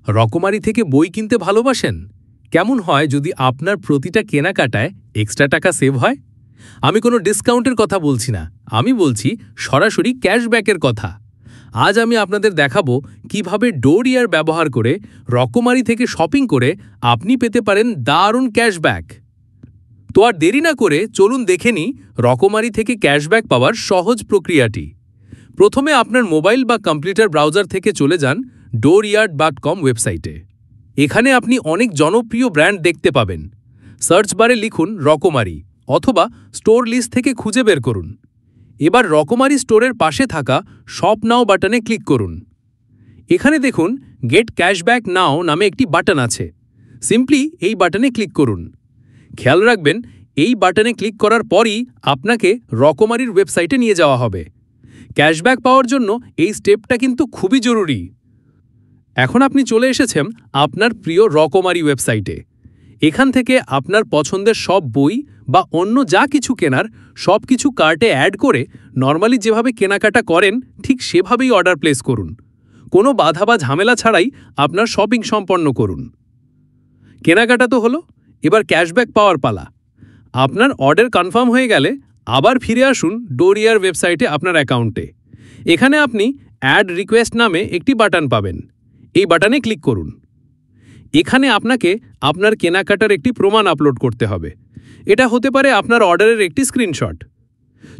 রকমারি থেকে বই কিনতে ভালোবাসেন? কেমন হয় যদি আপনার প্রতিটা কেনাকাটায় এক্সট্রা টাকা সেভ হয়? আমি কোনো ডিসকাউন্টের কথা বলছি না, আমি বলছি সরাসরি ক্যাশব্যাকের কথা। আজ আমি আপনাদের দেখাবো কিভাবে ডোরিয়ার ব্যবহার করে রকমারি থেকে শপিং করে আপনি পেতে পারেন দারুণ ক্যাশব্যাক। তো আর দেরি না করে চলুন দেখে নিই রকমারি থেকে ক্যাশব্যাক পাওয়ার সহজ প্রক্রিয়াটি। প্রথমে আপনার মোবাইল বা কম্পিউটার ব্রাউজার থেকে চলে যান dooryard.com ওয়েবসাইটে। এখানে আপনি অনেক জনপ্রিয় ব্র্যান্ড দেখতে পাবেন। সার্চ বারে লিখুন রকমারি অথবা স্টোর লিস্ট থেকে খুঁজে বের করুন। এবার রকমারি স্টোরের পাশে থাকা শপ নাও বাটনে ক্লিক করুন। এখানে দেখুন গেট ক্যাশব্যাক নাও নামে একটি বাটন আছে। সিম্পলি এই বাটনে ক্লিক করুন। খেয়াল রাখবেন, এই বাটনে ক্লিক করার পরই আপনাকে রকমারির ওয়েবসাইটে নিয়ে যাওয়া হবে। ক্যাশব্যাক পাওয়ার জন্য এই স্টেপটা কিন্তু খুবই জরুরি। এখন আপনি চলে এসেছেন আপনার প্রিয় রকমারি ওয়েবসাইটে। এখান থেকে আপনার পছন্দের সব বই বা অন্য যা কিছু কেনার সব কিছু কার্টে অ্যাড করে নর্মালি যেভাবে কেনাকাটা করেন ঠিক সেভাবেই অর্ডার প্লেস করুন। কোনো বাধা বা ঝামেলা ছাড়াই আপনার শপিং সম্পন্ন করুন। কেনাকাটা তো হলো, এবার ক্যাশব্যাক পাওয়ার পালা। আপনার অর্ডার কনফার্ম হয়ে গেলে আবার ফিরে আসুন ডোরিয়ার ওয়েবসাইটে আপনার অ্যাকাউন্টে। এখানে আপনি অ্যাড রিকোয়েস্ট নামে একটি বাটন পাবেন। এই বাটনে ক্লিক করুন। এখানে আপনাকে আপনার কেনাকাটার একটি প্রমাণ আপলোড করতে হবে। এটা হতে পারে আপনার অর্ডারের একটি স্ক্রিনশট।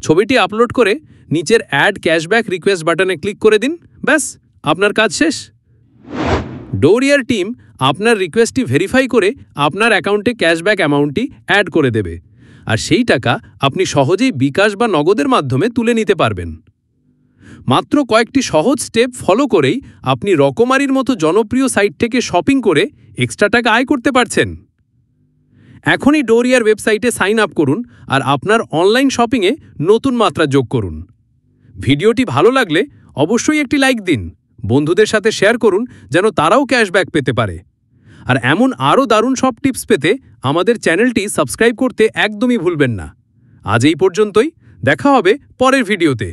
ছবিটি আপলোড করে নিচের অ্যাড ক্যাশব্যাক রিকোয়েস্ট বাটনে ক্লিক করে দিন। ব্যাস, আপনার কাজ শেষ। ডোরিয়ার টিম আপনার রিকোয়েস্টটি ভেরিফাই করে আপনার অ্যাকাউন্টে ক্যাশব্যাক অ্যামাউন্টটি অ্যাড করে দেবে, আর সেই টাকা আপনি সহজেই বিকাশ বা নগদের মাধ্যমে তুলে নিতে পারবেন। মাত্র কয়েকটি সহজ স্টেপ ফলো করেই আপনি রকমারির মতো জনপ্রিয় সাইট থেকে শপিং করে এক্সট্রা টাকা আয় করতে পারছেন। এখনই ডোরিয়ার ওয়েবসাইটে সাইন আপ করুন আর আপনার অনলাইন শপিংয়ে নতুন মাত্রা যোগ করুন। ভিডিওটি ভালো লাগলে অবশ্যই একটি লাইক দিন, বন্ধুদের সাথে শেয়ার করুন যেন তারাও ক্যাশব্যাক পেতে পারে। আর এমন আরও দারুণ সব টিপস পেতে আমাদের চ্যানেলটি সাবস্ক্রাইব করতে একদমই ভুলবেন না। আজ এই পর্যন্তই, দেখা হবে পরের ভিডিওতে।